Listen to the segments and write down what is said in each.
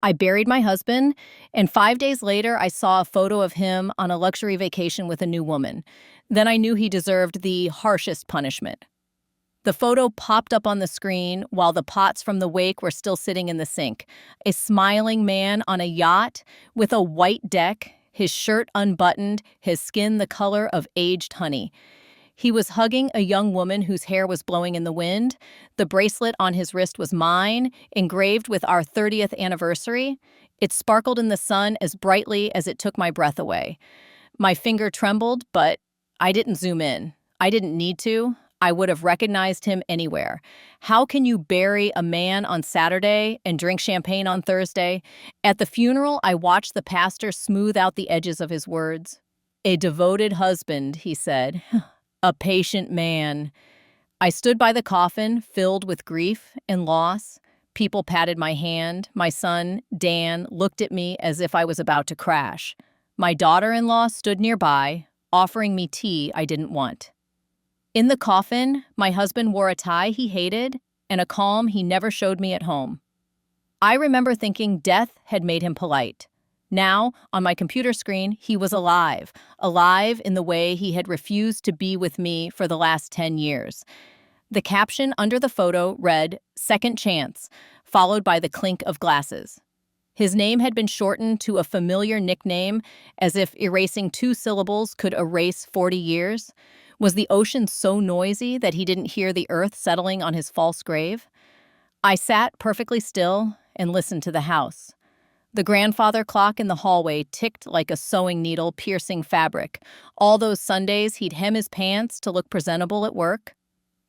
I buried my husband, and 5 days later, I saw a photo of him on a luxury vacation with a new woman. Then I knew he deserved the harshest punishment. The photo popped up on the screen while the pots from the wake were still sitting in the sink. A smiling man on a yacht with a white deck, his shirt unbuttoned, his skin the color of aged honey. He was hugging a young woman whose hair was blowing in the wind. The bracelet on his wrist was mine, engraved with our 30th anniversary. It sparkled in the sun as brightly as it took my breath away. My finger trembled, but I didn't zoom in. I didn't need to. I would have recognized him anywhere. How can you bury a man on Saturday and drink champagne on Thursday? At the funeral, I watched the pastor smooth out the edges of his words. A devoted husband, he said. A patient man. I stood by the coffin, filled with grief and loss. People patted my hand. My son, Dan, looked at me as if I was about to crash. My daughter-in-law stood nearby, offering me tea I didn't want. In the coffin, my husband wore a tie he hated and a calm he never showed me at home. I remember thinking death had made him polite. Now, on my computer screen, he was alive in the way he had refused to be with me for the last 10 years. The caption under the photo read, "Second Chance," followed by the clink of glasses. His name had been shortened to a familiar nickname, as if erasing 2 syllables could erase 40 years. Was the ocean so noisy that he didn't hear the earth settling on his false grave? I sat perfectly still and listened to the house. The grandfather clock in the hallway ticked like a sewing needle piercing fabric. All those Sundays he'd hem his pants to look presentable at work.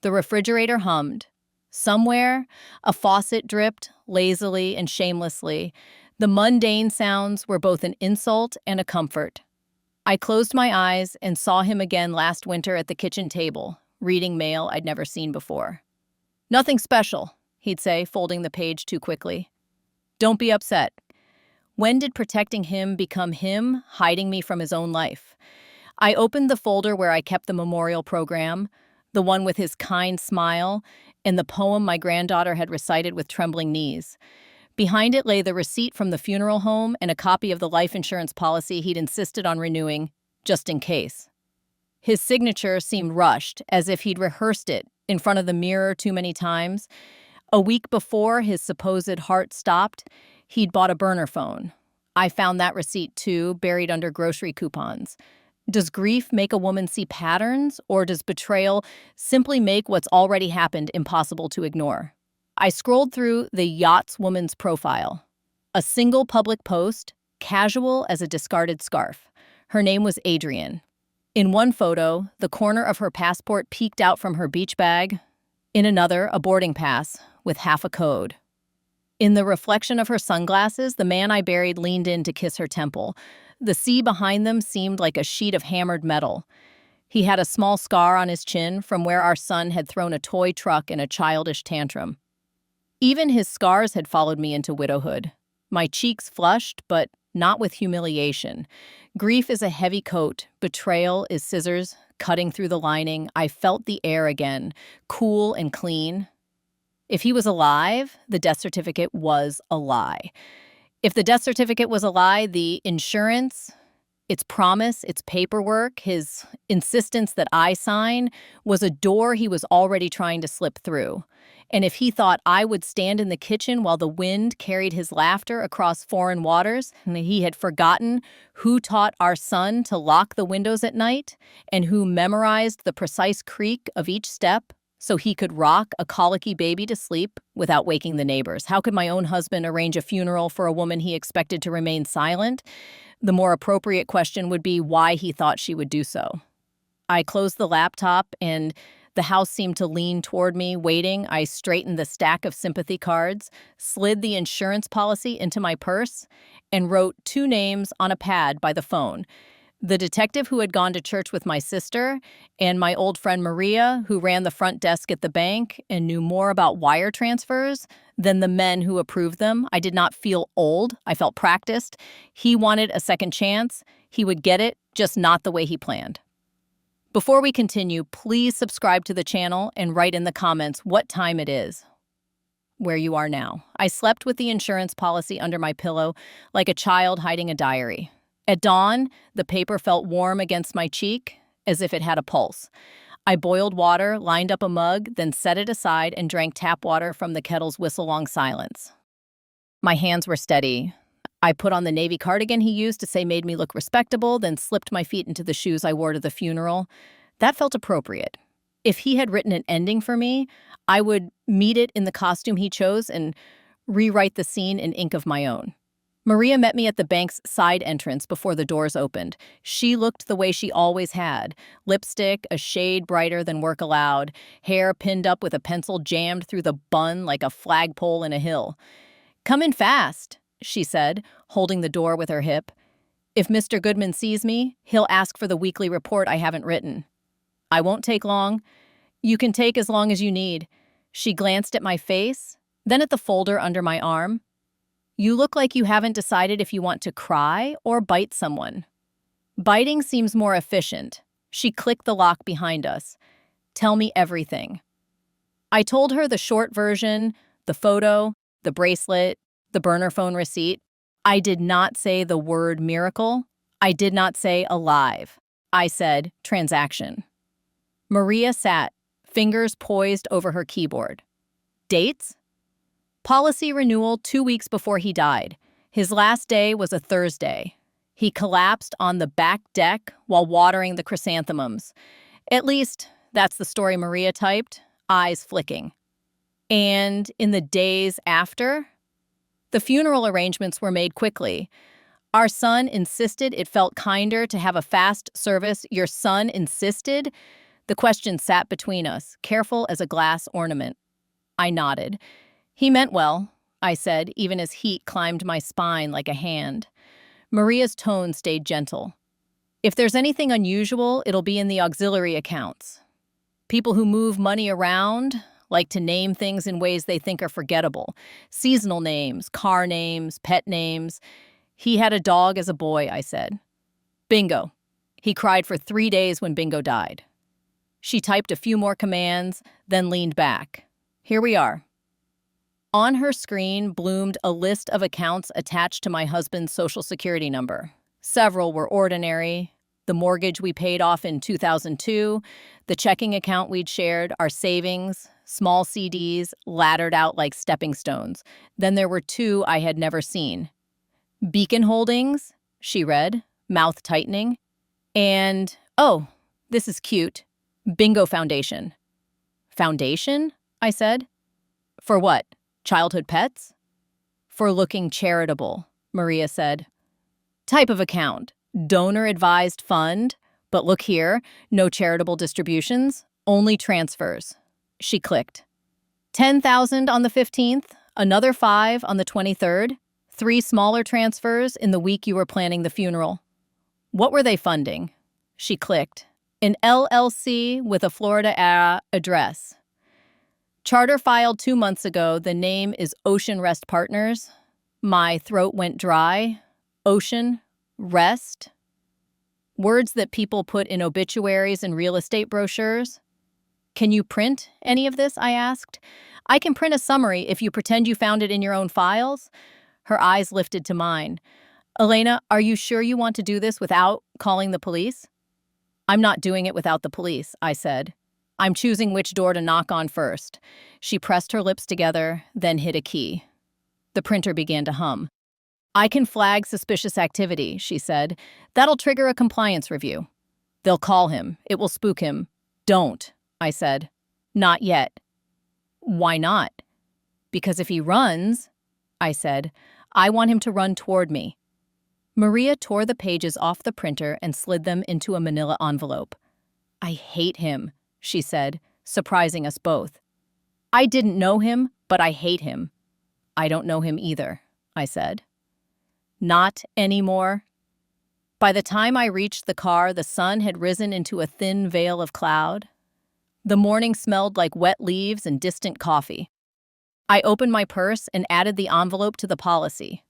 The refrigerator hummed. Somewhere, a faucet dripped lazily and shamelessly. The mundane sounds were both an insult and a comfort. I closed my eyes and saw him again last winter at the kitchen table, reading mail I'd never seen before. "Nothing special," he'd say, folding the page too quickly. "Don't be upset." When did protecting him become him hiding me from his own life? I opened the folder where I kept the memorial program, the one with his kind smile, and the poem my granddaughter had recited with trembling knees. Behind it lay the receipt from the funeral home and a copy of the life insurance policy he'd insisted on renewing, just in case. His signature seemed rushed, as if he'd rehearsed it in front of the mirror too many times. A week before his supposed heart stopped, he'd bought a burner phone. I found that receipt too, buried under grocery coupons. Does grief make a woman see patterns, or does betrayal simply make what's already happened impossible to ignore? I scrolled through the yacht's woman's profile. A single public post, casual as a discarded scarf. Her name was Adrienne. In one photo, the corner of her passport peeked out from her beach bag. In another, a boarding pass with half a code. In the reflection of her sunglasses, the man I buried leaned in to kiss her temple. The sea behind them seemed like a sheet of hammered metal. He had a small scar on his chin from where our son had thrown a toy truck in a childish tantrum. Even his scars had followed me into widowhood. My cheeks flushed, but not with humiliation. Grief is a heavy coat. Betrayal is scissors cutting through the lining. I felt the air again, cool and clean. If he was alive, the death certificate was a lie. If the death certificate was a lie, the insurance, its promise, its paperwork, his insistence that I sign, was a door he was already trying to slip through. And if he thought I would stand in the kitchen while the wind carried his laughter across foreign waters, and he had forgotten who taught our son to lock the windows at night and who memorized the precise creak of each step so he could rock a colicky baby to sleep without waking the neighbors. How could my own husband arrange a funeral for a woman he expected to remain silent? The more appropriate question would be why he thought she would do so. I closed the laptop and the house seemed to lean toward me, waiting. I straightened the stack of sympathy cards, slid the insurance policy into my purse, and wrote 2 names on a pad by the phone. The detective who had gone to church with my sister, and my old friend Maria, who ran the front desk at the bank and knew more about wire transfers than the men who approved them. I did not feel old. I felt practiced. He wanted a second chance. He would get it, just not the way he planned. Before we continue, please subscribe to the channel and write in the comments what time it is. where you are now. I slept with the insurance policy under my pillow like a child hiding a diary. At dawn, the paper felt warm against my cheek, as if it had a pulse. I boiled water, lined up a mug, then set it aside and drank tap water from the kettle's whistle-long silence. My hands were steady. I put on the navy cardigan he used to say made me look respectable, then slipped my feet into the shoes I wore to the funeral. That felt appropriate. If he had written an ending for me, I would meet it in the costume he chose and rewrite the scene in ink of my own. Maria met me at the bank's side entrance before the doors opened. She looked the way she always had, lipstick a shade brighter than work allowed, hair pinned up with a pencil jammed through the bun like a flagpole in a hill. "Come in fast," she said, holding the door with her hip. "If Mr. Goodman sees me, he'll ask for the weekly report I haven't written." "I won't take long. You can take as long as you need." She glanced at my face, then at the folder under my arm. "You look like you haven't decided if you want to cry or bite someone." "Biting seems more efficient." She clicked the lock behind us. "Tell me everything." I told her the short version, the photo, the bracelet, the burner phone receipt. I did not say the word miracle. I did not say alive. I said transaction. Maria sat, fingers poised over her keyboard. Dates? Policy renewal 2 weeks before he died. His last day was a Thursday. He collapsed on the back deck while watering the chrysanthemums. At least, that's the story Maria typed, eyes flicking. And in the days after, the funeral arrangements were made quickly. Our son insisted it felt kinder to have a fast service. Your son insisted? The question sat between us, careful as a glass ornament. I nodded. "He meant well," I said, even as heat climbed my spine like a hand. Maria's tone stayed gentle. "If there's anything unusual, it'll be in the auxiliary accounts. People who move money around like to name things in ways they think are forgettable. Seasonal names, car names, pet names. He had a dog as a boy," I said. "Bingo. He cried for 3 days when Bingo died." She typed a few more commands, then leaned back. "Here we are." On her screen bloomed a list of accounts attached to my husband's Social Security number. Several were ordinary: the mortgage we paid off in 2002, the checking account we'd shared, our savings, small CDs laddered out like stepping stones. Then there were 2 I had never seen. Beacon Holdings, she read, mouth tightening. And, oh, this is cute, Bingo Foundation. Foundation? I said. For what? Childhood pets? For looking charitable, Maria said. Type of account, donor-advised fund. But look here, no charitable distributions, only transfers. She clicked. 10,000 on the 15th, another 5 on the 23rd, 3 smaller transfers in the week you were planning the funeral. What were they funding? She clicked. An LLC with a Florida address. Charter filed 2 months ago. The name is Ocean Rest Partners. My throat went dry. Ocean, rest. Words that people put in obituaries and real estate brochures. Can you print any of this? I asked. I can print a summary if you pretend you found it in your own files. Her eyes lifted to mine. Elena, are you sure you want to do this without calling the police? I'm not doing it without the police, I said. I'm choosing which door to knock on first. She pressed her lips together, then hit a key. The printer began to hum. I can flag suspicious activity, she said. That'll trigger a compliance review. They'll call him. It will spook him. Don't, I said. Not yet. Why not? Because if he runs, I said, I want him to run toward me. Maria tore the pages off the printer and slid them into a manila envelope. I hate him, she said, surprising us both. I didn't know him, but I hate him. I don't know him either, I said. Not anymore. By the time I reached the car, the sun had risen into a thin veil of cloud. The morning smelled like wet leaves and distant coffee. I opened my purse and added the envelope to the policy.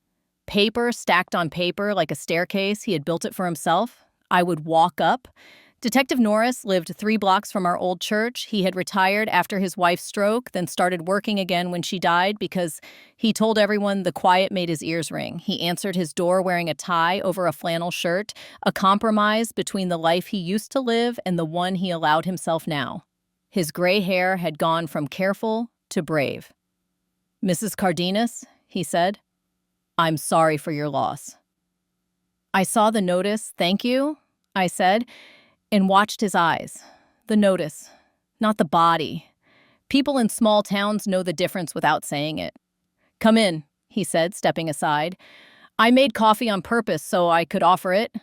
Paper stacked on paper like a staircase. He had built it for himself. I would walk up, Detective Norris lived 3 blocks from our old church. He had retired after his wife's stroke, then started working again when she died because he told everyone the quiet made his ears ring. He answered his door wearing a tie over a flannel shirt, a compromise between the life he used to live and the one he allowed himself now. His gray hair had gone from careful to brave. "Mrs. Cardenas," he said, "I'm sorry for your loss." I saw the notice. "Thank you," I said, and watched his eyes. The notice, not the body. People in small towns know the difference without saying it. "Come in," he said, stepping aside. "I made coffee on purpose so I could offer it."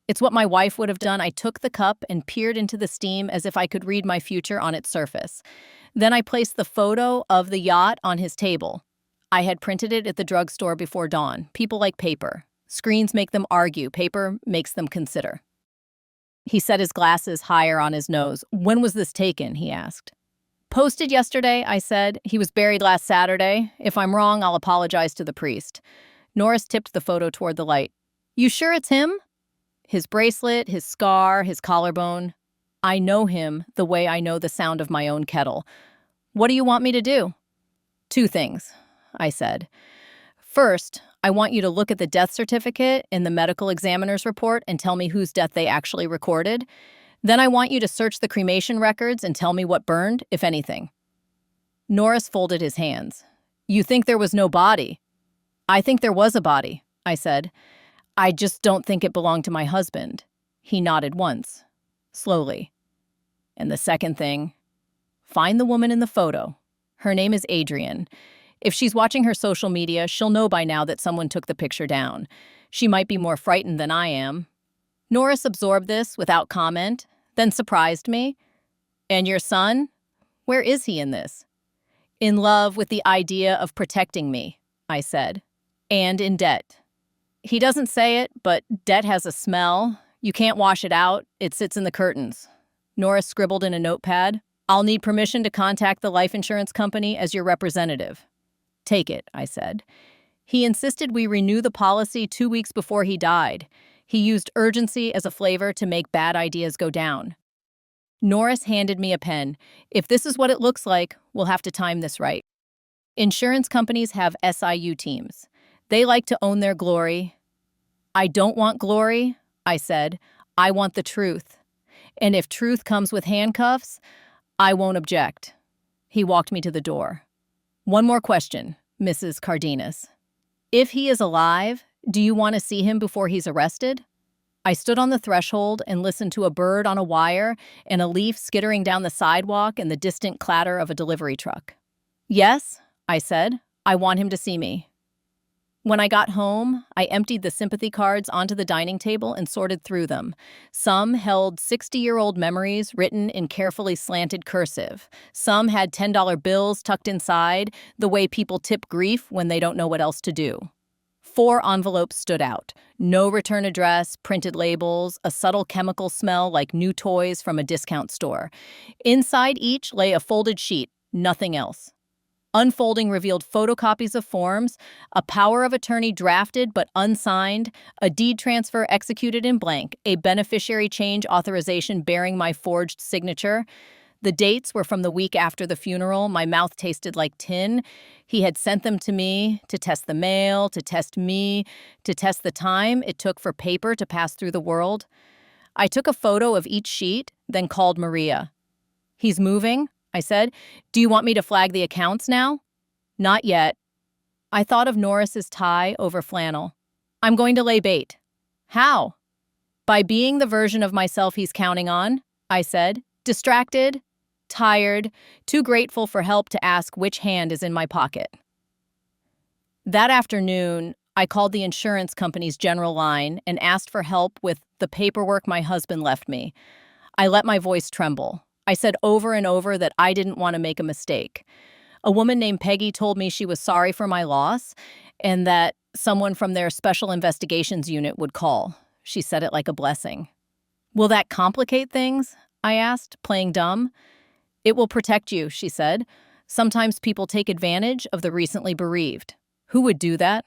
It's what my wife would have done. I took the cup and peered into the steam as if I could read my future on its surface. Then I placed the photo of the yacht on his table. I had printed it at the drugstore before dawn. People like paper. Screens make them argue. Paper makes them consider. He set his glasses higher on his nose. "When was this taken?" he asked. "Posted yesterday," I said. "He was buried last Saturday. If I'm wrong, I'll apologize to the priest." Norris tipped the photo toward the light. "You sure it's him?" His bracelet, his scar, his collarbone. I know him the way I know the sound of my own kettle. "What do you want me to do?" "2 things," I said. "First, I want you to look at the death certificate and the medical examiner's report and tell me whose death they actually recorded. Then I want you to search the cremation records and tell me what burned, if anything." Norris folded his hands. "You think there was no body?" "I think there was a body," I said. "I just don't think it belonged to my husband." He nodded once, slowly. "And the second thing, find the woman in the photo. Her name is Adrienne. If she's watching her social media, she'll know by now that someone took the picture down. She might be more frightened than I am." Norris absorbed this without comment, then surprised me. "And your son? Where is he in this?" "In love with the idea of protecting me," I said. "And in debt." "He doesn't say it, but debt has a smell. You can't wash it out. It sits in the curtains." Norris scribbled in a notepad. "I'll need permission to contact the life insurance company as your representative." "Take it," I said. He insisted we renew the policy 2 weeks before he died. He used urgency as a flavor to make bad ideas go down. Norris handed me a pen. "If this is what it looks like, we'll have to time this right." Insurance companies have SIU teams. They like to own their glory. "I don't want glory," I said. "I want the truth. And if truth comes with handcuffs, I won't object." He walked me to the door. "One more question, Mrs. Cardenas. If he is alive, do you want to see him before he's arrested?" I stood on the threshold and listened to a bird on a wire and a leaf skittering down the sidewalk and the distant clatter of a delivery truck. "Yes," I said. "I want him to see me." When I got home, I emptied the sympathy cards onto the dining table and sorted through them. Some held 60-year-old memories written in carefully slanted cursive. Some had $10 bills tucked inside, the way people tip grief when they don't know what else to do. 4 envelopes stood out. No return address, printed labels, a subtle chemical smell like new toys from a discount store. Inside each lay a folded sheet, nothing else. Unfolding revealed photocopies of forms, a power of attorney drafted but unsigned, a deed transfer executed in blank, a beneficiary change authorization bearing my forged signature. The dates were from the week after the funeral. My mouth tasted like tin. He had sent them to me to test the mail, to test me, to test the time it took for paper to pass through the world. I took a photo of each sheet, then called Maria. "He's moving," I said. "Do you want me to flag the accounts now?" "Not yet." I thought of Norris's tie over flannel. "I'm going to lay bait." "How?" "By being the version of myself he's counting on," I said. "Distracted, tired, too grateful for help to ask which hand is in my pocket." That afternoon, I called the insurance company's general line and asked for help with the paperwork my husband left me. I let my voice tremble. I said over and over that I didn't want to make a mistake. A woman named Peggy told me she was sorry for my loss and that someone from their special investigations unit would call. She said it like a blessing. "Will that complicate things?" I asked, playing dumb. "It will protect you," she said. "Sometimes people take advantage of the recently bereaved." "Who would do that?"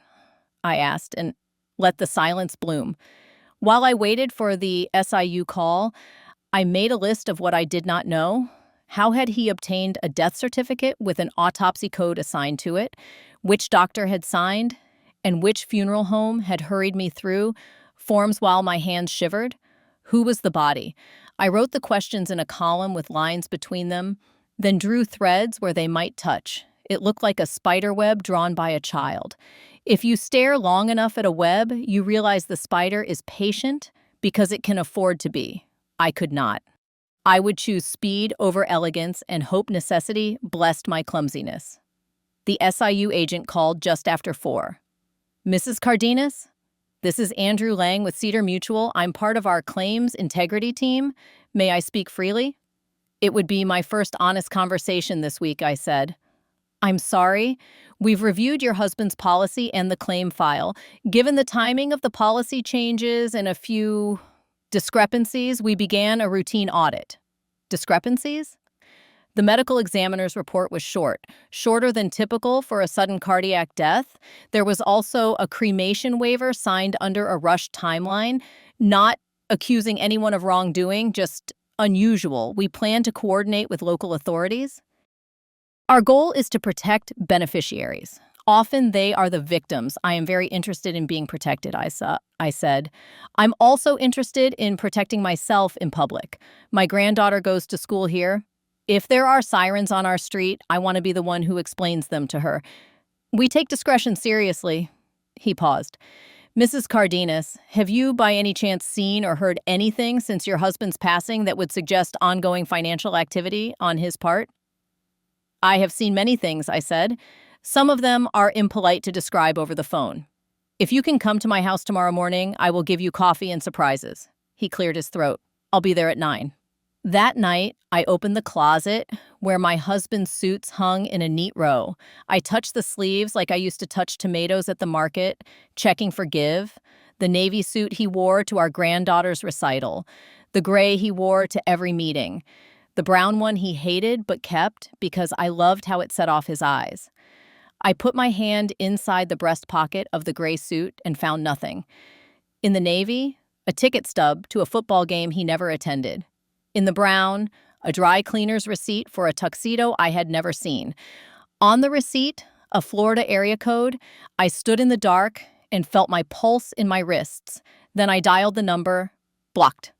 I asked, and let the silence bloom. While I waited for the SIU call, I made a list of what I did not know. How had he obtained a death certificate with an autopsy code assigned to it? Which doctor had signed? And which funeral home had hurried me through forms while my hands shivered? Who was the body? I wrote the questions in a column with lines between them, then drew threads where they might touch. It looked like a spider web drawn by a child. If you stare long enough at a web, you realize the spider is patient because it can afford to be. I could not. I would choose speed over elegance and hope necessity blessed my clumsiness. The SIU agent called just after 4. Mrs. Cardenas? This is Andrew Lang with Cedar Mutual. I'm part of our claims integrity team. May I speak freely? It would be my first honest conversation this week, I said. I'm sorry. We've reviewed your husband's policy and the claim file. Given the timing of the policy changes and a few discrepancies, we began a routine audit. Discrepancies? The medical examiner's report was shorter than typical for a sudden cardiac death. There was also a cremation waiver signed under a rushed timeline, not accusing anyone of wrongdoing, just unusual. We plan to coordinate with local authorities. Our goal is to protect beneficiaries. Often they are the victims. I am very interested in being protected, I said. I'm also interested in protecting myself in public. My granddaughter goes to school here. If there are sirens on our street, I want to be the one who explains them to her. We take discretion seriously. He paused. Mrs. Cardenas, have you by any chance seen or heard anything since your husband's passing that would suggest ongoing financial activity on his part? I have seen many things, I said. Some of them are impolite to describe over the phone. If you can come to my house tomorrow morning, I will give you coffee and surprises. He cleared his throat. I'll be there at 9. That night, I opened the closet where my husband's suits hung in a neat row. I touched the sleeves like I used to touch tomatoes at the market, checking for give. The navy suit he wore to our granddaughter's recital. The gray he wore to every meeting. The brown one he hated but kept because I loved how it set off his eyes. I put my hand inside the breast pocket of the gray suit and found nothing. In the navy, a ticket stub to a football game he never attended. In the brown, a dry cleaner's receipt for a tuxedo I had never seen. On the receipt, a Florida area code. I stood in the dark and felt my pulse in my wrists. Then I dialed the number. Blocked.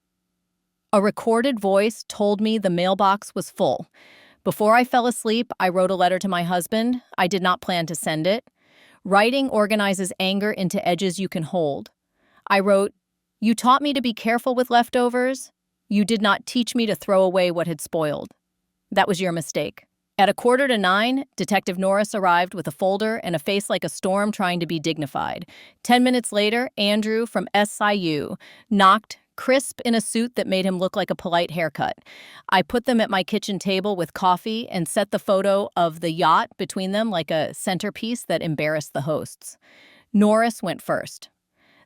A recorded voice told me the mailbox was full. Before I fell asleep, I wrote a letter to my husband. I did not plan to send it. Writing organizes anger into edges you can hold. I wrote, "You taught me to be careful with leftovers. You did not teach me to throw away what had spoiled. That was your mistake." At 8:45, Detective Norris arrived with a folder and a face like a storm trying to be dignified. 10 minutes later, Andrew from SIU knocked, crisp in a suit that made him look like a polite haircut. I put them at my kitchen table with coffee and set the photo of the yacht between them like a centerpiece that embarrassed the hosts. Norris went first.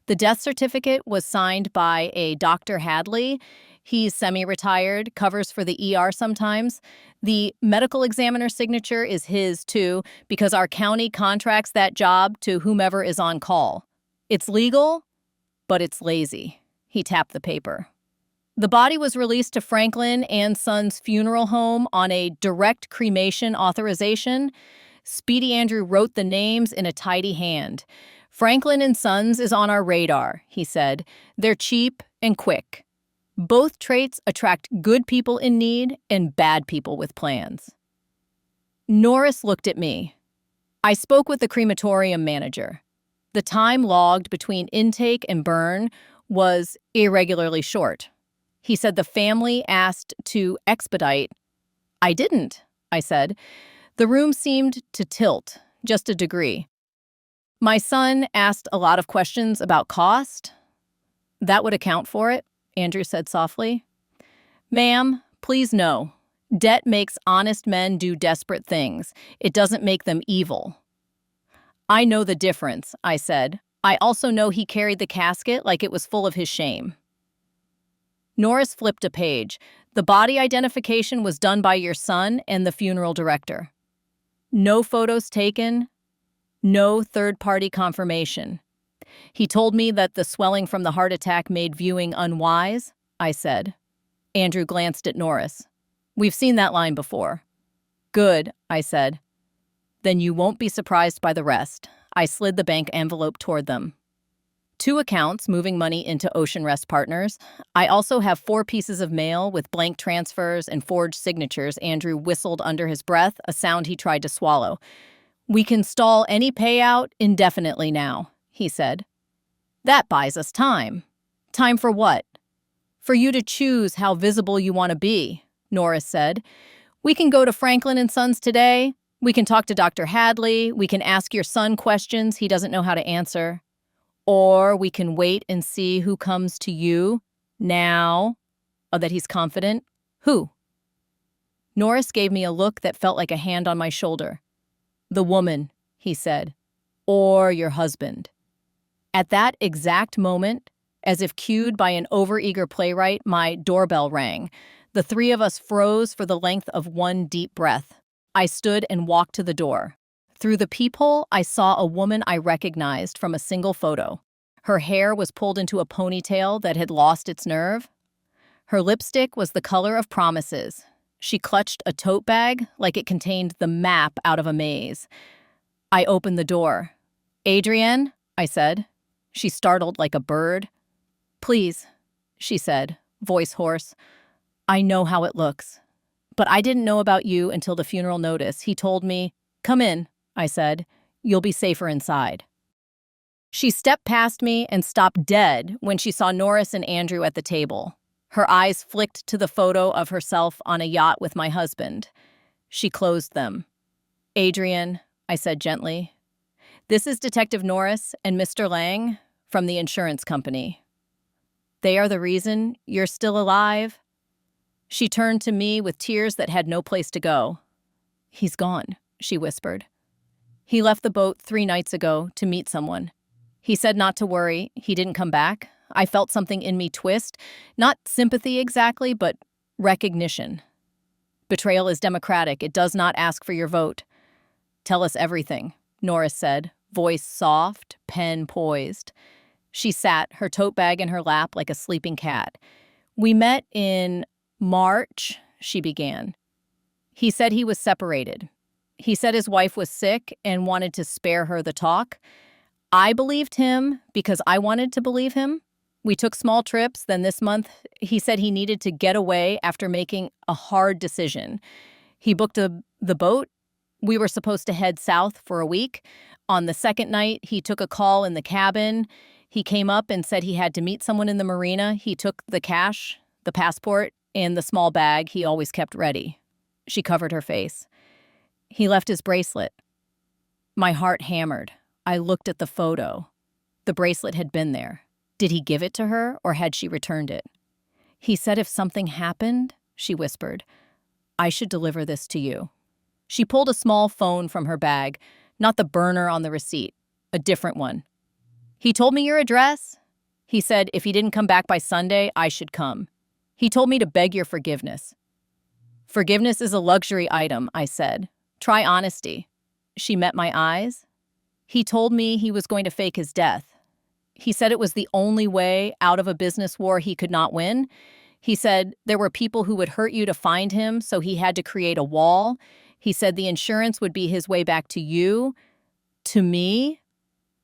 The death certificate was signed by a Dr. Hadley. He's semi-retired, covers for the ER sometimes. The medical examiner's signature is his, too, because our county contracts that job to whomever is on call. It's legal, but it's lazy. He tapped the paper. The body was released to Franklin and Sons Funeral Home on a direct cremation authorization. Speedy Andrew wrote the names in a tidy hand. Franklin and Sons is on our radar, he said. They're cheap and quick. Both traits attract good people in need and bad people with plans. Norris looked at me. I spoke with the crematorium manager. The time logged between intake and burn was irregularly short. He said the family asked to expedite. I didn't, I said. The room seemed to tilt, just a degree. My son asked a lot of questions about cost. That would account for it, Andrew said softly. Ma'am, please no. Debt makes honest men do desperate things. It doesn't make them evil. I know the difference, I said. I also know he carried the casket like it was full of his shame. Norris flipped a page. The body identification was done by your son and the funeral director. No photos taken, no third-party confirmation. He told me that the swelling from the heart attack made viewing unwise, I said. Andrew glanced at Norris. We've seen that line before. Good, I said. Then you won't be surprised by the rest. I slid the bank envelope toward them. 2 accounts moving money into Ocean Rest Partners. I also have 4 pieces of mail with blank transfers and forged signatures. Andrew whistled under his breath, a sound he tried to swallow. We can stall any payout indefinitely now, he said. That buys us time. Time for what? For you to choose how visible you want to be, Norris said. We can go to Franklin and Sons today. We can talk to Dr. Hadley. We can ask your son questions he doesn't know how to answer. Or we can wait and see who comes to you now that he's confident. Who? Norris gave me a look that felt like a hand on my shoulder. The woman, he said. Or your husband. At that exact moment, as if cued by an overeager playwright, my doorbell rang. The 3 of us froze for the length of one deep breath. I stood and walked to the door. Through the peephole, I saw a woman I recognized from a single photo. Her hair was pulled into a ponytail that had lost its nerve. Her lipstick was the color of promises. She clutched a tote bag like it contained the map out of a maze. I opened the door. Adrienne, I said. She startled like a bird. Please, she said, voice hoarse. I know how it looks. But I didn't know about you until the funeral notice. He told me, come in, I said. You'll be safer inside. She stepped past me and stopped dead when she saw Norris and Andrew at the table. Her eyes flicked to the photo of herself on a yacht with my husband. She closed them. Adrienne, I said gently, this is Detective Norris and Mr. Lang from the insurance company. They are the reason you're still alive. She turned to me with tears that had no place to go. He's gone, she whispered. He left the boat 3 nights ago to meet someone. He said not to worry. He didn't come back. I felt something in me twist. Not sympathy exactly, but recognition. Betrayal is democratic. It does not ask for your vote. Tell us everything, Norris said, voice soft, pen poised. She sat, her tote bag in her lap like a sleeping cat. We met in March, she began. He said he was separated. He said his wife was sick and wanted to spare her the talk. I believed him because I wanted to believe him. We took small trips. Then this month, he said he needed to get away after making a hard decision. He booked the boat. We were supposed to head south for a week. On the second night, he took a call in the cabin. He came up and said he had to meet someone in the marina. He took the cash, the passport, and the small bag he always kept ready. She covered her face. He left his bracelet. My heart hammered. I looked at the photo. The bracelet had been there. Did he give it to her, or had she returned it? He said if something happened, she whispered, I should deliver this to you. She pulled a small phone from her bag, not the burner on the receipt, a different one. He told me your address. He said if he didn't come back by Sunday, I should come. He told me to beg your forgiveness. Forgiveness is a luxury item, I said. Try honesty. She met my eyes. He told me he was going to fake his death. He said it was the only way out of a business war he could not win. He said there were people who would hurt you to find him, so he had to create a wall. He said the insurance would be his way back to you. To me?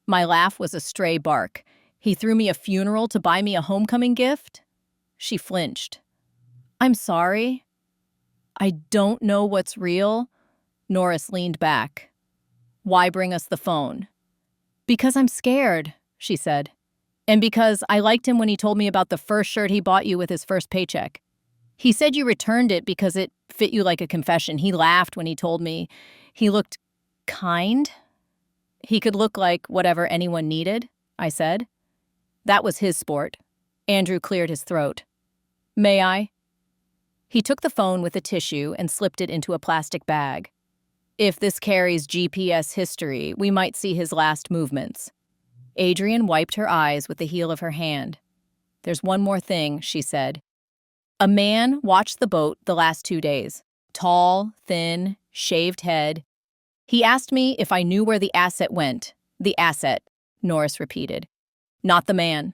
My laugh was a stray bark. He threw me a funeral to buy me a homecoming gift? She flinched. I'm sorry. I don't know what's real. Norris leaned back. Why bring us the phone? Because I'm scared, she said. And because I liked him when he told me about the first shirt he bought you with his first paycheck. He said you returned it because it fit you like a confession. He laughed when he told me. He looked kind. He could look like whatever anyone needed, I said. That was his sport. Andrew cleared his throat. May I? He took the phone with a tissue and slipped it into a plastic bag. If this carries GPS history, we might see his last movements. Adrienne wiped her eyes with the heel of her hand. There's one more thing, she said. A man watched the boat the last 2 days. Tall, thin, shaved head. He asked me if I knew where the asset went. The asset, Norris repeated. Not the man.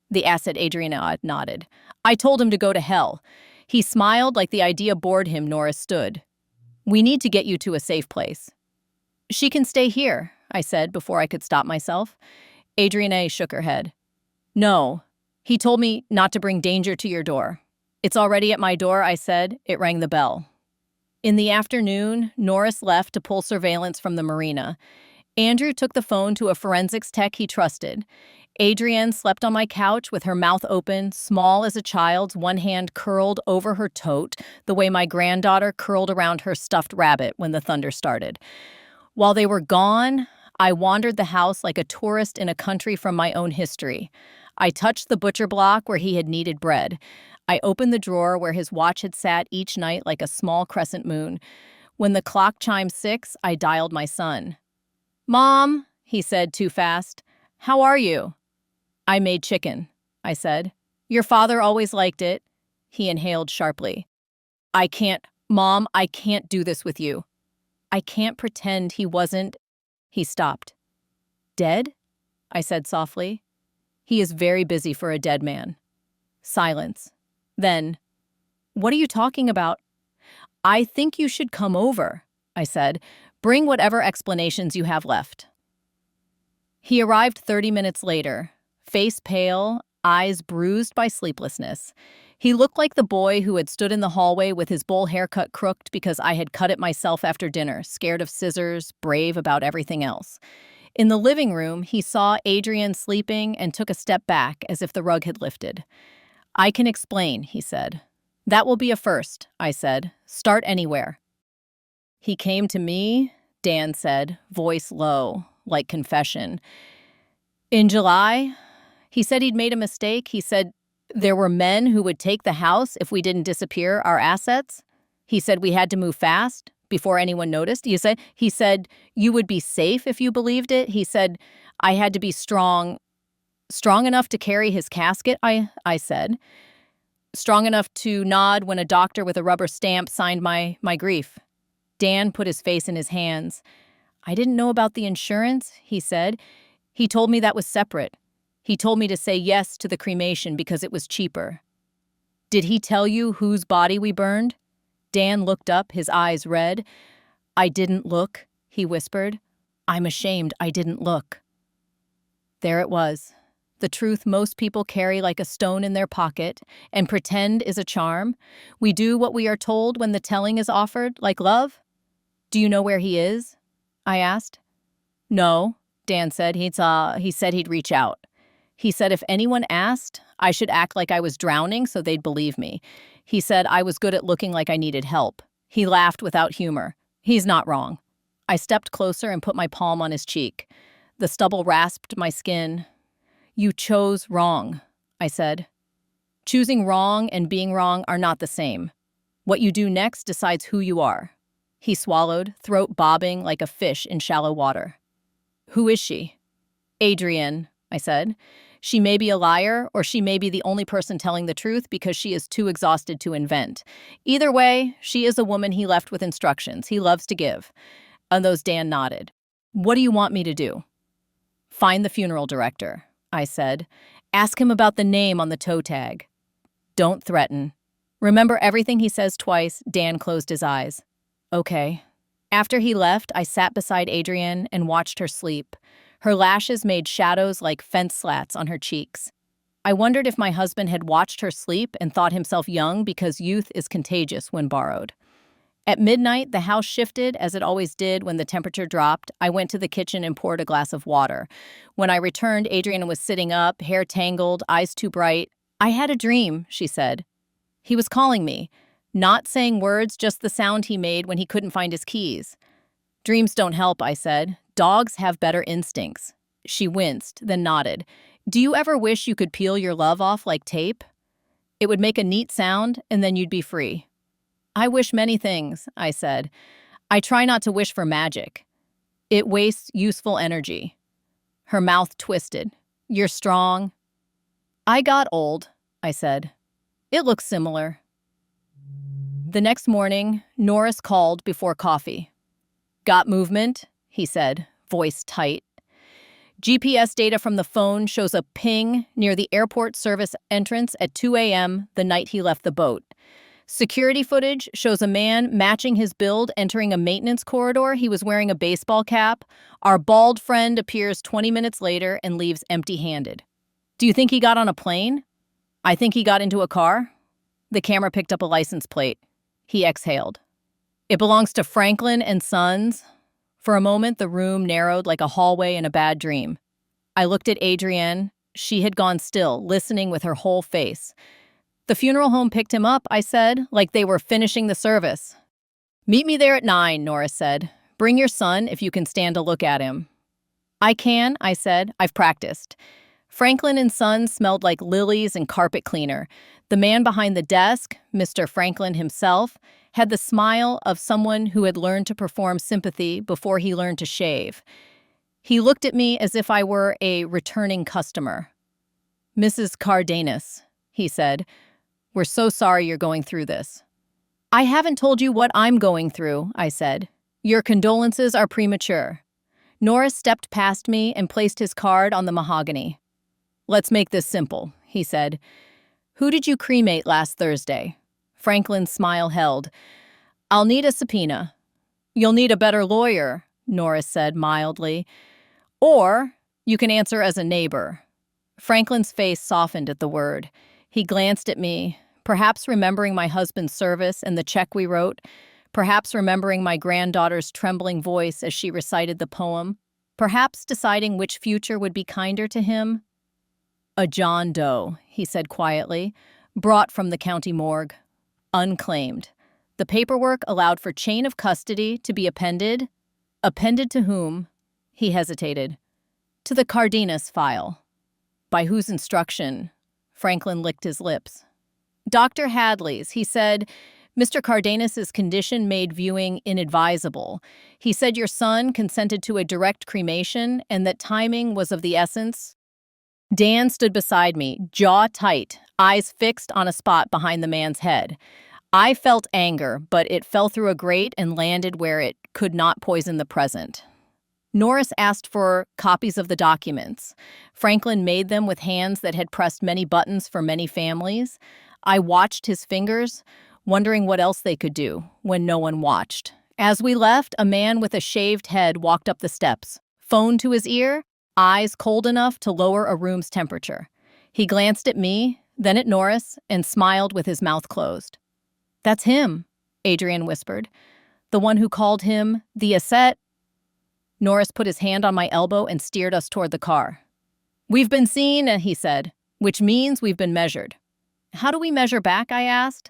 The asset, Adrienne nodded. I told him to go to hell. He smiled like the idea bored him. Norris stood. "We need to get you to a safe place." "She can stay here," I said before I could stop myself. Adrienne shook her head. "No. He told me not to bring danger to your door." "It's already at my door," I said. It rang the bell. In the afternoon, Norris left to pull surveillance from the marina. Andrew took the phone to a forensics tech he trusted. Adrienne slept on my couch with her mouth open, small as a child's, one hand curled over her tote, the way my granddaughter curled around her stuffed rabbit when the thunder started. While they were gone, I wandered the house like a tourist in a country from my own history. I touched the butcher block where he had kneaded bread. I opened the drawer where his watch had sat each night like a small crescent moon. When the clock chimed 6, I dialed my son. "Mom," he said too fast. "How are you?" "I made chicken," I said. "Your father always liked it." He inhaled sharply. Mom, I can't do this with you." "I can't pretend he wasn't—" He stopped. "Dead?" I said softly. "He is very busy for a dead man." Silence. Then, "What are you talking about?" "I think you should come over," I said. "Bring whatever explanations you have left." He arrived 30 minutes later, face pale, eyes bruised by sleeplessness. He looked like the boy who had stood in the hallway with his bowl haircut crooked because I had cut it myself after dinner, scared of scissors, brave about everything else. In the living room, he saw Adrienne sleeping and took a step back as if the rug had lifted. "I can explain," he said. "That will be a first," I said. "Start anywhere." "He came to me," Dan said, voice low, like confession. "In July, he said he'd made a mistake. He said there were men who would take the house if we didn't disappear our assets. He said we had to move fast before anyone noticed. He said you would be safe if you believed it. He said I had to be strong enough to carry his casket," I said. "Strong enough to nod when a doctor with a rubber stamp signed my grief." Dan put his face in his hands. "I didn't know about the insurance," he said. "He told me that was separate. He told me to say yes to the cremation because it was cheaper." "Did he tell you whose body we burned?" Dan looked up, his eyes red. "I didn't look," he whispered. "I'm ashamed I didn't look." There it was. The truth most people carry like a stone in their pocket and pretend is a charm. We do what we are told when the telling is offered, like love. "Do you know where he is?" I asked. "No," Dan said. He said he'd reach out. He said if anyone asked, I should act like I was drowning so they'd believe me. He said I was good at looking like I needed help. He laughed without humor. He's not wrong. I stepped closer and put my palm on his cheek. The stubble rasped my skin. "You chose wrong," I said. "Choosing wrong and being wrong are not the same. What you do next decides who you are." He swallowed, throat bobbing like a fish in shallow water. "Who is she?" "Adrienne," I said. "She may be a liar, or she may be the only person telling the truth because she is too exhausted to invent. Either way, she is a woman he left with instructions he loves to give." On those, Dan nodded. "What do you want me to do?" "Find the funeral director," I said. "Ask him about the name on the toe tag." "Don't threaten." "Remember everything he says twice." Dan closed his eyes. "Okay." After he left, I sat beside Adrienne and watched her sleep. Her lashes made shadows like fence slats on her cheeks. I wondered if my husband had watched her sleep and thought himself young because youth is contagious when borrowed. At midnight, the house shifted, as it always did when the temperature dropped. I went to the kitchen and poured a glass of water. When I returned, Adrienne was sitting up, hair tangled, eyes too bright. "I had a dream," she said. "He was calling me. Not saying words, just the sound he made when he couldn't find his keys." "Dreams don't help," I said. "Dogs have better instincts." She winced, then nodded. "Do you ever wish you could peel your love off like tape? It would make a neat sound, and then you'd be free." "I wish many things," I said. "I try not to wish for magic. It wastes useful energy." Her mouth twisted. "You're strong." "I got old," I said. "It looks similar." The next morning, Norris called before coffee. "Got movement?" he said, voice tight. "GPS data from the phone shows a ping near the airport service entrance at 2 a.m. the night he left the boat. Security footage shows a man matching his build entering a maintenance corridor. He was wearing a baseball cap. Our bald friend appears 20 minutes later and leaves empty-handed. Do you think he got on a plane? I think he got into a car. The camera picked up a license plate. He exhaled. It belongs to Franklin and Sons. For a moment, the room narrowed like a hallway in a bad dream. I looked at Adrienne. She had gone still, listening with her whole face. The funeral home picked him up, I said, like they were finishing the service. Meet me there at 9, Norris said. Bring your son if you can stand to look at him. I can, I said. I've practiced. Franklin and Sons smelled like lilies and carpet cleaner. The man behind the desk, Mr. Franklin himself, had the smile of someone who had learned to perform sympathy before he learned to shave. He looked at me as if I were a returning customer. Mrs. Cardenas, he said, we're so sorry you're going through this. I haven't told you what I'm going through, I said. Your condolences are premature. Norris stepped past me and placed his card on the mahogany. Let's make this simple, he said. Who did you cremate last Thursday? Franklin's smile held. I'll need a subpoena. You'll need a better lawyer, Norris said mildly. Or you can answer as a neighbor. Franklin's face softened at the word. He glanced at me, perhaps remembering my husband's service and the check we wrote, perhaps remembering my granddaughter's trembling voice as she recited the poem, perhaps deciding which future would be kinder to him. A John Doe, he said quietly, brought from the county morgue. Unclaimed. The paperwork allowed for chain of custody to be appended. Appended to whom? He hesitated. To the Cardenas file. By whose instruction? Franklin licked his lips. Dr. Hadley's, he said. Mr. Cardenas's condition made viewing inadvisable. He said your son consented to a direct cremation and that timing was of the essence. Dan stood beside me, jaw tight, eyes fixed on a spot behind the man's head. I felt anger, but it fell through a grate and landed where it could not poison the present. Norris asked for copies of the documents. Franklin made them with hands that had pressed many buttons for many families. I watched his fingers, wondering what else they could do when no one watched. As we left, a man with a shaved head walked up the steps, phone to his ear, eyes cold enough to lower a room's temperature. He glanced at me, then at Norris, and smiled with his mouth closed. That's him, Adrienne whispered. The one who called him the asset. Norris put his hand on my elbow and steered us toward the car. We've been seen, he said, which means we've been measured. How do we measure back, I asked.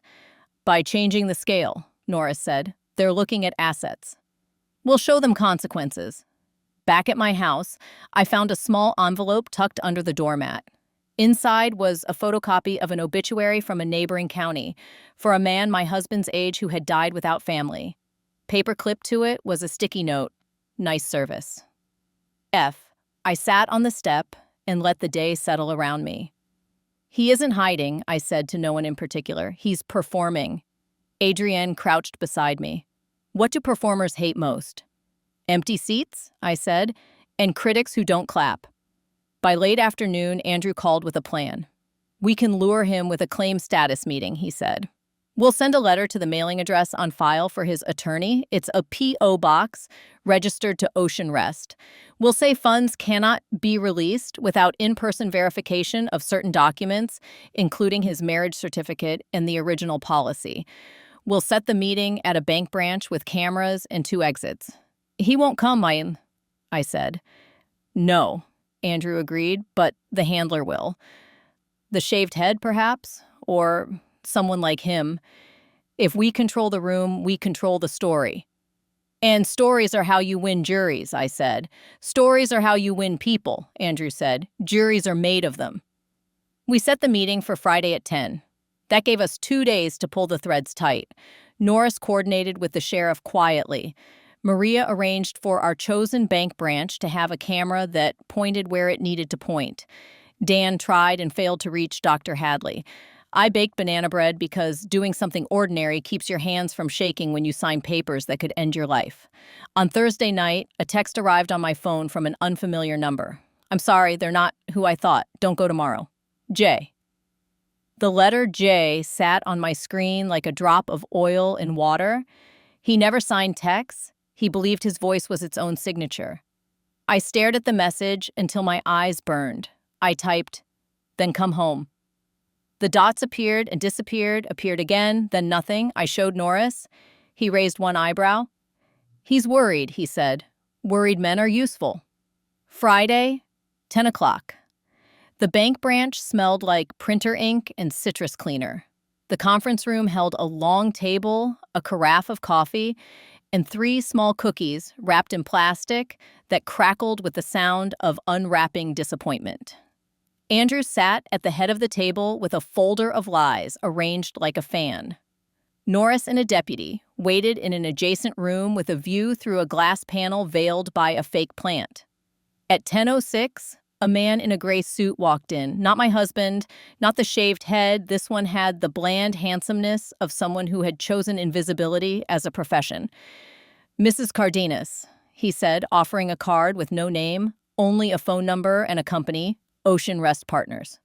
By changing the scale, Norris said. They're looking at assets. We'll show them consequences. Back at my house, I found a small envelope tucked under the doormat. Inside was a photocopy of an obituary from a neighboring county for a man my husband's age who had died without family. Paper clipped to it was a sticky note. Nice service. I sat on the step and let the day settle around me. He isn't hiding, I said to no one in particular. He's performing. Adrienne crouched beside me. What do performers hate most? Empty seats, I said, and critics who don't clap. By late afternoon, Andrew called with a plan. We can lure him with a claim status meeting, he said. We'll send a letter to the mailing address on file for his attorney. It's a P.O. box registered to Ocean Rest. We'll say funds cannot be released without in-person verification of certain documents, including his marriage certificate and the original policy. We'll set the meeting at a bank branch with cameras and 2 exits. He won't come, I said. No, Andrew agreed, but the handler will. The shaved head, perhaps? Or someone like him. If we control the room, we control the story. And stories are how you win juries, I said. Stories are how you win people, Andrew said. Juries are made of them. We set the meeting for Friday at 10. That gave us 2 days to pull the threads tight. Norris coordinated with the sheriff quietly. Maria arranged for our chosen bank branch to have a camera that pointed where it needed to point. Dan tried and failed to reach Dr. Hadley. I baked banana bread because doing something ordinary keeps your hands from shaking when you sign papers that could end your life. On Thursday night, a text arrived on my phone from an unfamiliar number. I'm sorry, they're not who I thought. Don't go tomorrow. Jay. The letter J sat on my screen like a drop of oil in water. He never signed texts. He believed his voice was its own signature. I stared at the message until my eyes burned. I typed, "Then come home." The dots appeared and disappeared, appeared again, then nothing. I showed Norris. He raised one eyebrow. "He's worried," he said. "Worried men are useful." Friday, 10 o'clock. The bank branch smelled like printer ink and citrus cleaner. The conference room held a long table, a carafe of coffee, and 3 small cookies wrapped in plastic that crackled with the sound of unwrapping disappointment. Andrew sat at the head of the table with a folder of lies arranged like a fan. Norris and a deputy waited in an adjacent room with a view through a glass panel veiled by a fake plant. At 10:06, a man in a gray suit walked in. Not my husband, not the shaved head. This one had the bland handsomeness of someone who had chosen invisibility as a profession. "Mrs. Cardenas," he said, offering a card with no name, only a phone number and a company, Ocean Rest Partners.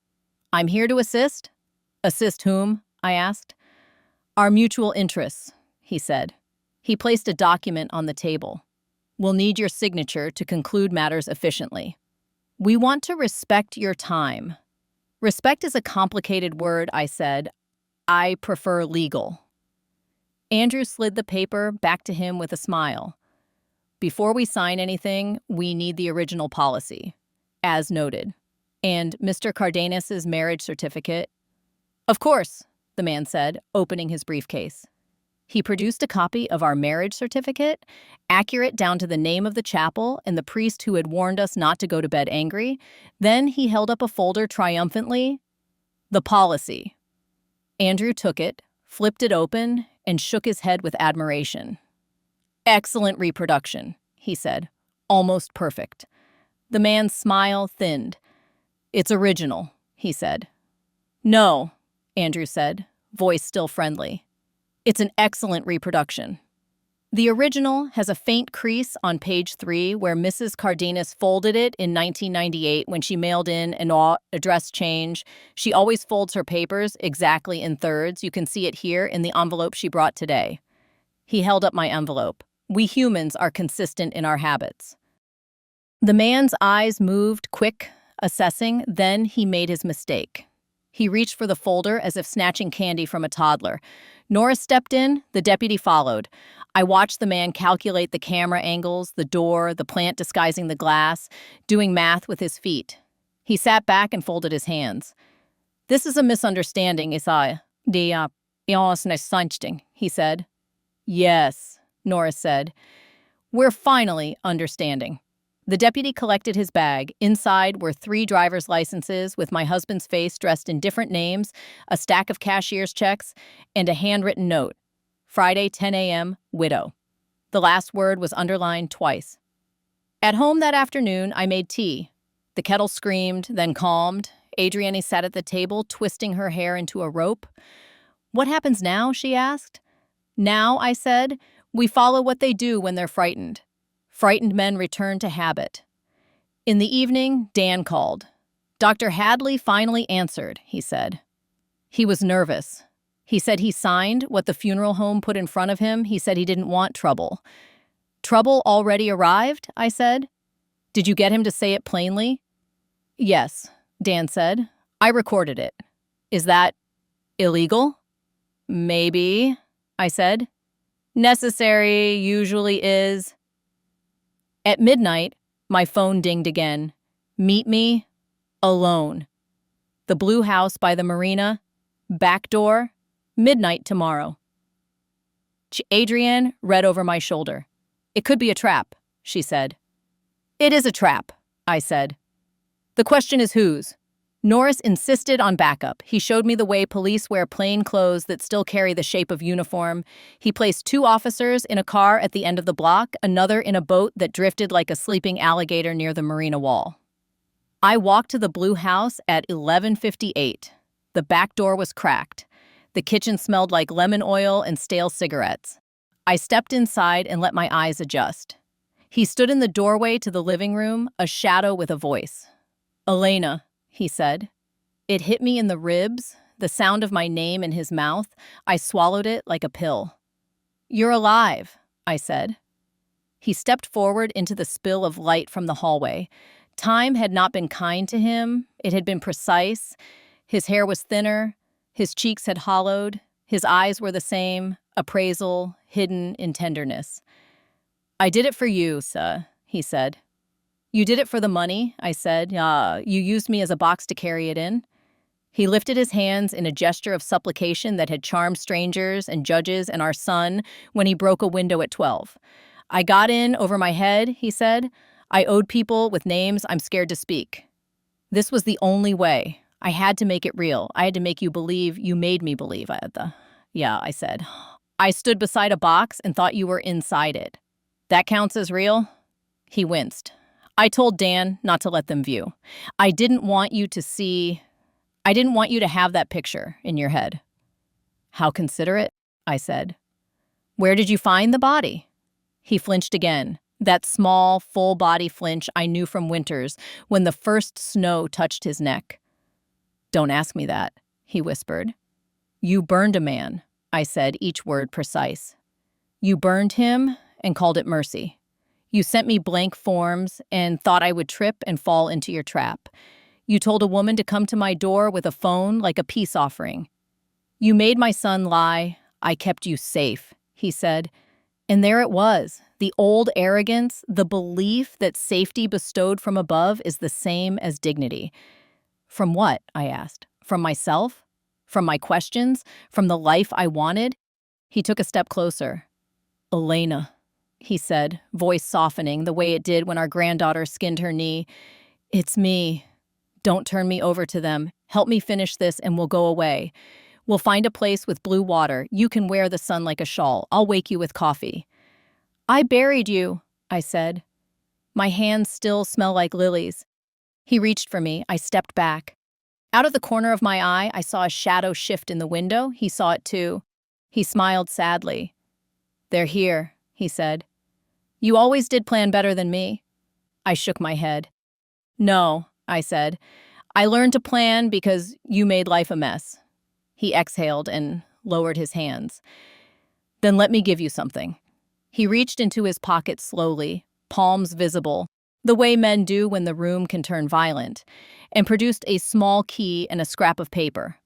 "I'm here to assist." "Assist whom?" I asked. "Our mutual interests," he said. He placed a document on the table. "We'll need your signature to conclude matters efficiently. We want to respect your time." "Respect is a complicated word," I said. "I prefer legal." Andrew slid the paper back to him with a smile. "Before we sign anything, we need the original policy, as noted. And Mr. Cardenas's marriage certificate." "Of course," the man said, opening his briefcase. He produced a copy of our marriage certificate, accurate down to the name of the chapel and the priest who had warned us not to go to bed angry. Then he held up a folder triumphantly. "The policy." Andrew took it, flipped it open, and shook his head with admiration. "Excellent reproduction," he said. "Almost perfect." The man's smile thinned. "It's original," he said. "No," Andrew said, voice still friendly. "It's an excellent reproduction." The original has a faint crease on page 3 where Mrs. Cardenas folded it in 1998 when she mailed in an address change. She always folds her papers exactly in thirds. You can see it here in the envelope she brought today. He held up my envelope. "We humans are consistent in our habits." The man's eyes moved, quick, assessing, then he made his mistake. He reached for the folder as if snatching candy from a toddler. Norris stepped in, the deputy followed. I watched the man calculate the camera angles, the door, the plant disguising the glass, doing math with his feet. He sat back and folded his hands. "This is a misunderstanding, Isaiah. He said. "Yes," Norris said. "We're finally understanding." The deputy collected his bag. Inside were 3 driver's licenses with my husband's face dressed in different names, a stack of cashier's checks, and a handwritten note. Friday, 10 a.m., widow. The last word was underlined twice. At home that afternoon, I made tea. The kettle screamed, then calmed. Adrienne sat at the table, twisting her hair into a rope. "What happens now?" she asked. "Now," I said, "we follow what they do when they're frightened." Frightened men return to habit. In the evening, Dan called. "Dr. Hadley finally answered," he said. He was nervous. He said he signed what the funeral home put in front of him. He said he didn't want trouble. "Trouble already arrived?" I said. "Did you get him to say it plainly?" "Yes," Dan said. "I recorded it." "Is that illegal?" "Maybe," I said. "Necessary usually is." At midnight, my phone dinged again. "Meet me alone. The blue house by the marina. Back door. Midnight tomorrow." Adrienne read over my shoulder. "It could be a trap," she said. "It is a trap," I said. "The question is whose?" Norris insisted on backup. He showed me the way police wear plain clothes that still carry the shape of uniform. He placed 2 officers in a car at the end of the block, another in a boat that drifted like a sleeping alligator near the marina wall. I walked to the blue house at 11:58. The back door was cracked. The kitchen smelled like lemon oil and stale cigarettes. I stepped inside and let my eyes adjust. He stood in the doorway to the living room, a shadow with a voice. "Elena," he said. It hit me in the ribs, the sound of my name in his mouth, I swallowed it like a pill. "You're alive," I said. He stepped forward into the spill of light from the hallway. Time had not been kind to him. It had been precise. His hair was thinner. His cheeks had hollowed. His eyes were the same, appraisal, hidden in tenderness. "I did it for you, sir," he said. "You did it for the money," I said. You used me as a box to carry it in." He lifted his hands in a gesture of supplication that had charmed strangers and judges and our son when he broke a window at 12. "I got in over my head," he said. "I owed people with names I'm scared to speak. This was the only way. I had to make it real. I had to make you believe you made me believe." Yeah, I said. "I stood beside a box and thought you were inside it. That counts as real?" He winced. "I told Dan not to let them view. I didn't want you to have that picture in your head." "How considerate," I said. "Where did you find the body?" He flinched again. That small, full-body flinch I knew from winters when the first snow touched his neck. "Don't ask me that," he whispered. "You burned a man," I said, each word precise. "You burned him and called it mercy. You sent me blank forms and thought I would trip and fall into your trap. You told a woman to come to my door with a phone like a peace offering. You made my son lie. I kept you safe," he said. And there it was, the old arrogance, the belief that safety bestowed from above is the same as dignity. From what? I asked. From myself? From my questions? From the life I wanted? He took a step closer. "Elena," he said, voice softening the way it did when our granddaughter skinned her knee. "It's me. Don't turn me over to them. Help me finish this and we'll go away. We'll find a place with blue water. You can wear the sun like a shawl. I'll wake you with coffee." "I buried you," I said. My hands still smell like lilies. He reached for me. I stepped back. Out of the corner of my eye, I saw a shadow shift in the window. He saw it too. He smiled sadly. "They're here," he said. "You always did plan better than me." I shook my head. "No," I said. "I learned to plan because you made life a mess." He exhaled and lowered his hands. "Then let me give you something." He reached into his pocket slowly, palms visible, the way men do when the room can turn violent, and produced a small key and a scrap of paper.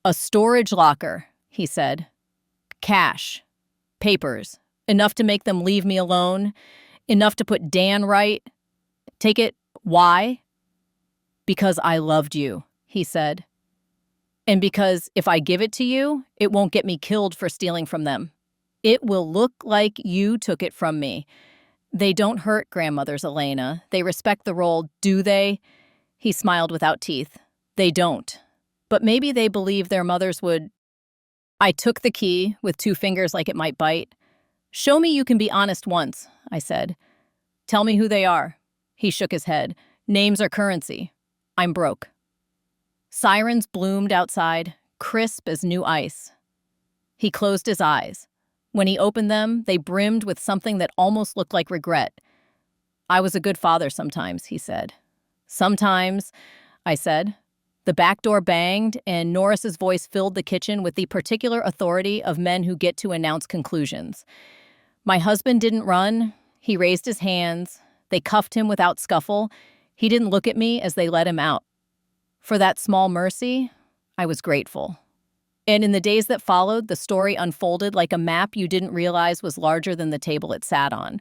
"A storage locker," he said. "Cash. Papers. Enough to make them leave me alone. Enough to put Dan right. Take it. Why?" "Because I loved you," he said. "And because if I give it to you, it won't get me killed for stealing from them. It will look like you took it from me. They don't hurt grandmothers, Elena. They respect the role, do they?" He smiled without teeth. "They don't. But maybe they believe their mothers would." I took the key with 2 fingers like it might bite. "Show me you can be honest once," I said. "Tell me who they are." He shook his head. "Names are currency. I'm broke." Sirens bloomed outside, crisp as new ice. He closed his eyes. When he opened them, they brimmed with something that almost looked like regret. "I was a good father sometimes," he said. "Sometimes," I said. The back door banged, and Norris's voice filled the kitchen with the particular authority of men who get to announce conclusions. "My husband didn't run. He raised his hands. They cuffed him without scuffle. He didn't look at me as they let him out. For that small mercy, I was grateful." And in the days that followed, the story unfolded like a map you didn't realize was larger than the table it sat on.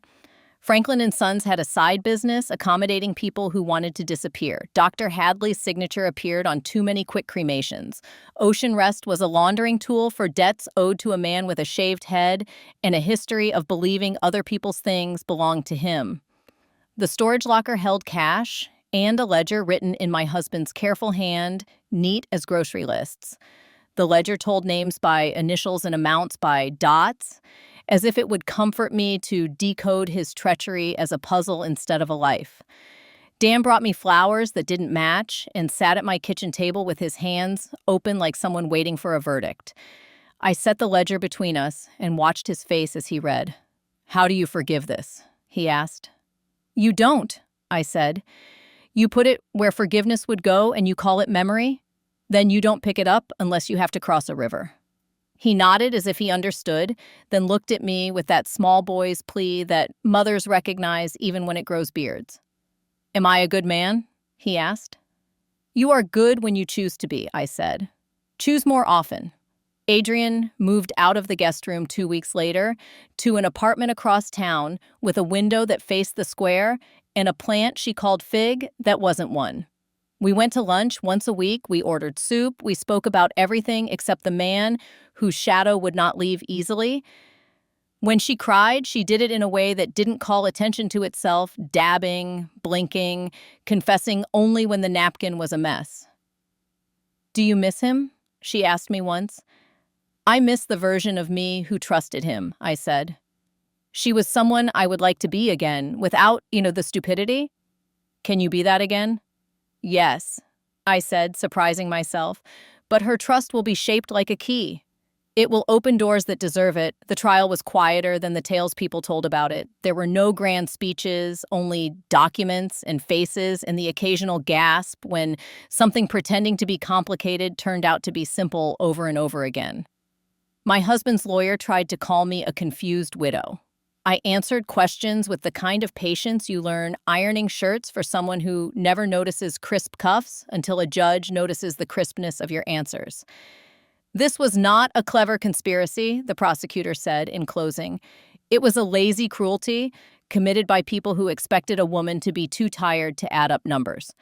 Franklin and Sons had a side business accommodating people who wanted to disappear. Dr. Hadley's signature appeared on too many quick cremations. Ocean Rest was a laundering tool for debts owed to a man with a shaved head and a history of believing other people's things belonged to him. The storage locker held cash and a ledger written in my husband's careful hand, neat as grocery lists. The ledger told names by initials and amounts by dots, as if it would comfort me to decode his treachery as a puzzle instead of a life. Dan brought me flowers that didn't match and sat at my kitchen table with his hands open like someone waiting for a verdict. I set the ledger between us and watched his face as he read. "How do you forgive this?" he asked. "You don't," I said. "You put it where forgiveness would go and you call it memory?" Then you don't pick it up unless you have to cross a river. He nodded as if he understood, then looked at me with that small boy's plea that mothers recognize even when it grows beards. Am I a good man? He asked. You are good when you choose to be, I said. Choose more often. Adrian moved out of the guest room 2 weeks later to an apartment across town with a window that faced the square and a plant she called Fig that wasn't one. We went to lunch once a week, we ordered soup, we spoke about everything except the man whose shadow would not leave easily. When she cried, she did it in a way that didn't call attention to itself, dabbing, blinking, confessing only when the napkin was a mess. Do you miss him? She asked me once. I miss the version of me who trusted him, I said. She was someone I would like to be again, without, the stupidity. Can you be that again? Yes, I said, surprising myself, but her trust will be shaped like a key. It will open doors that deserve it. The trial was quieter than the tales people told about it. There were no grand speeches, only documents and faces and the occasional gasp when something pretending to be complicated turned out to be simple over and over again. My husband's lawyer tried to call me a confused widow. I answered questions with the kind of patience you learn ironing shirts for someone who never notices crisp cuffs until a judge notices the crispness of your answers. This was not a clever conspiracy, the prosecutor said in closing. It was a lazy cruelty committed by people who expected a woman to be too tired to add up numbers.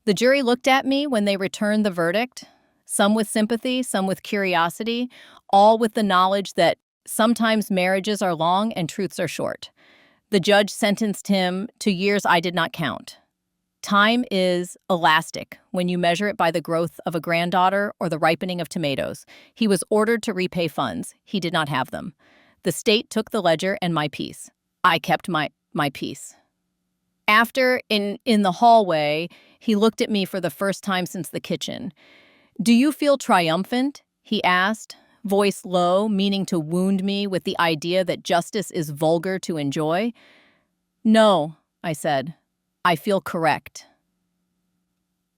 The jury looked at me when they returned the verdict, some with sympathy, some with curiosity, all with the knowledge that sometimes marriages are long and truths are short. The judge sentenced him to years I did not count. Time is elastic when you measure it by the growth of a granddaughter or the ripening of tomatoes. He was ordered to repay funds. He did not have them. The state took the ledger and my piece. I kept my piece. After, in the hallway, he looked at me for the first time since the kitchen. Do you feel triumphant? He asked, voice low, meaning to wound me with the idea that justice is vulgar to enjoy. No, I said. I feel correct.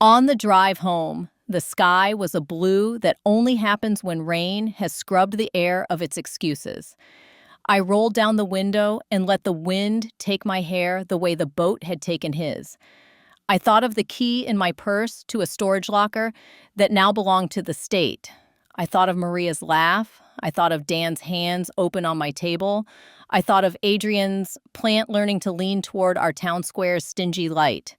On the drive home, the sky was a blue that only happens when rain has scrubbed the air of its excuses. I rolled down the window and let the wind take my hair the way the boat had taken his. I thought of the key in my purse to a storage locker that now belonged to the state. I thought of Maria's laugh. I thought of Dan's hands open on my table. I thought of Adrian's plant learning to lean toward our town square's stingy light.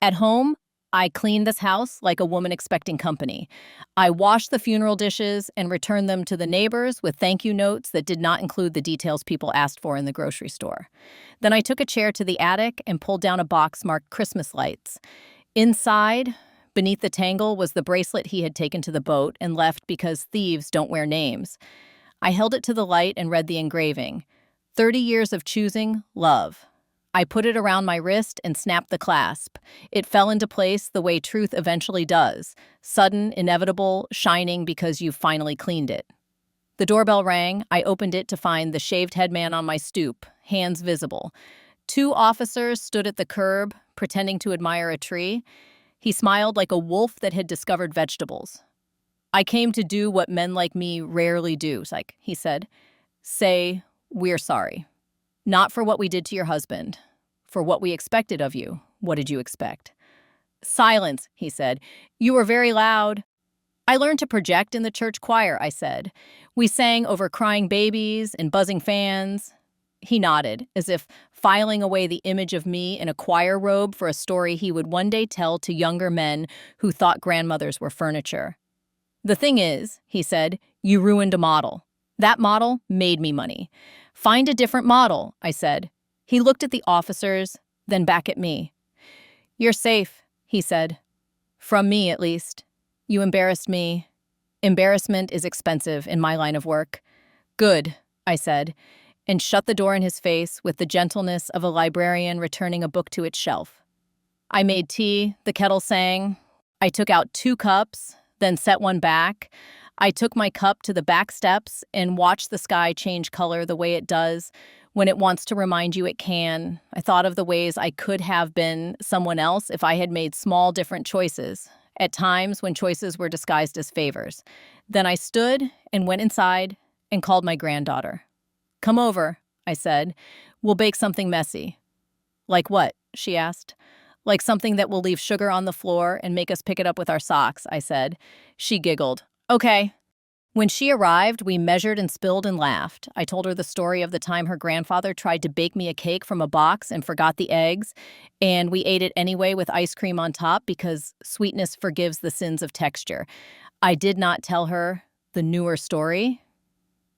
At home, I cleaned this house like a woman expecting company. I washed the funeral dishes and returned them to the neighbors with thank you notes that did not include the details people asked for in the grocery store. Then I took a chair to the attic and pulled down a box marked Christmas lights. Inside, beneath the tangle, was the bracelet he had taken to the boat and left because thieves don't wear names. I held it to the light and read the engraving. 30 years of choosing love. I put it around my wrist and snapped the clasp. It fell into place the way truth eventually does. Sudden, inevitable, shining because you've finally cleaned it. The doorbell rang. I opened it to find the shaved head man on my stoop, hands visible. 2 officers stood at the curb, pretending to admire a tree. He smiled like a wolf that had discovered vegetables. I came to do what men like me rarely do, he said. Say, we're sorry. Not for what we did to your husband. For what we expected of you. What did you expect? Silence, he said. You were very loud. I learned to project in the church choir, I said. We sang over crying babies and buzzing fans. He nodded, as if filing away the image of me in a choir robe for a story he would one day tell to younger men who thought grandmothers were furniture. The thing is, he said, you ruined a model. That model made me money. Find a different model, I said. He looked at the officers, then back at me. You're safe, he said. From me, at least. You embarrassed me. Embarrassment is expensive in my line of work. Good, I said, and shut the door in his face with the gentleness of a librarian returning a book to its shelf. I made tea, the kettle sang. I took out 2 cups, then set one back. I took my cup to the back steps and watched the sky change color the way it does when it wants to remind you it can. I thought of the ways I could have been someone else if I had made small, different choices. at times when choices were disguised as favors. Then I stood and went inside and called my granddaughter. Come over, I said. We'll bake something messy. Like what? She asked. Like something that will leave sugar on the floor and make us pick it up with our socks, I said. She giggled. Okay. When she arrived, we measured and spilled and laughed. I told her the story of the time her grandfather tried to bake me a cake from a box and forgot the eggs, and we ate it anyway with ice cream on top because sweetness forgives the sins of texture. I did not tell her the newer story.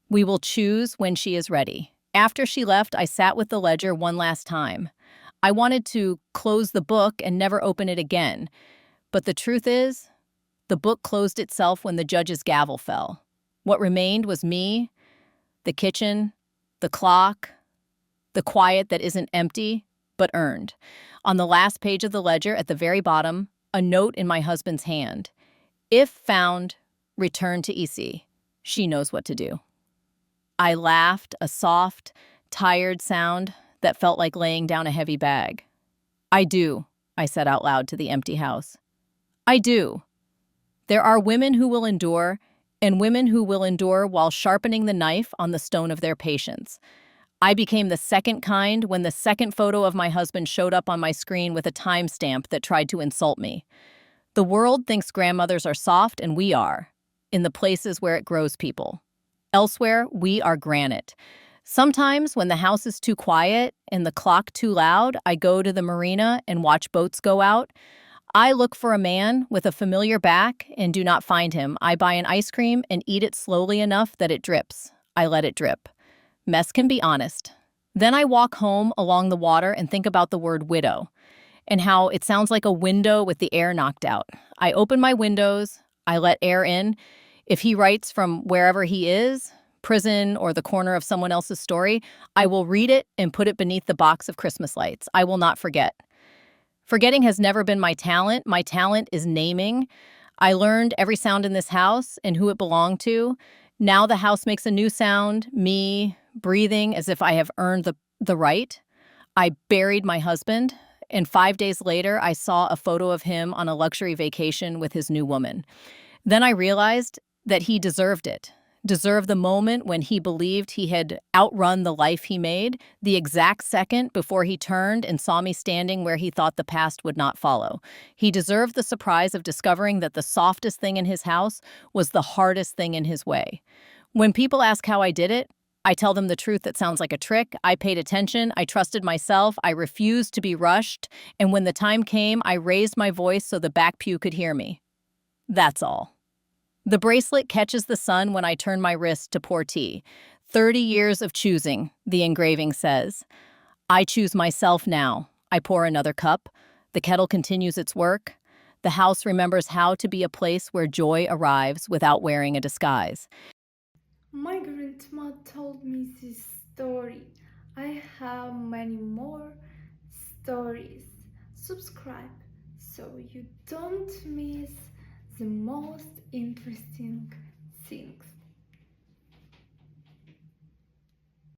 We will choose when she is ready. After she left, I sat with the ledger one last time. I wanted to close the book and never open it again. But the truth is, the book closed itself when the judge's gavel fell. What remained was me, the kitchen, the clock, the quiet that isn't empty, but earned. On the last page of the ledger, at the very bottom, a note in my husband's hand. If found, return to EC. She knows what to do. I laughed, a soft, tired sound that felt like laying down a heavy bag. I do, I said out loud to the empty house. I do. There are women who will endure, and women who will endure while sharpening the knife on the stone of their patience. I became the second kind when the second photo of my husband showed up on my screen with a timestamp that tried to insult me. The world thinks grandmothers are soft, and we are, in the places where it grows people. Elsewhere, we are granite. Sometimes, when the house is too quiet and the clock too loud, I go to the marina and watch boats go out. I look for a man with a familiar back and do not find him. I buy an ice cream and eat it slowly enough that it drips. I let it drip. Mess can be honest. Then I walk home along the water and think about the word widow and how it sounds like a window with the air knocked out. I open my windows. I let air in. If he writes from wherever he is, prison or the corner of someone else's story, I will read it and put it beneath the box of Christmas lights. I will not forget. Forgetting has never been my talent. My talent is naming. I learned every sound in this house and who it belonged to. Now the house makes a new sound, me breathing as if I have earned the right. I buried my husband, and 5 days later, I saw a photo of him on a luxury vacation with his new woman. Then I realized that he deserved it. Deserved the moment when he believed he had outrun the life he made, the exact second before he turned and saw me standing where he thought the past would not follow. He deserved the surprise of discovering that the softest thing in his house was the hardest thing in his way. When people ask how I did it, I tell them the truth that sounds like a trick. I paid attention, I trusted myself, I refused to be rushed, and when the time came, I raised my voice so the back pew could hear me. That's all. The bracelet catches the sun when I turn my wrist to pour tea. 30 years of choosing, the engraving says. I choose myself now. I pour another cup. The kettle continues its work. The house remembers how to be a place where joy arrives without wearing a disguise. My grandma told me this story. I have many more stories. Subscribe so you don't miss the most interesting things.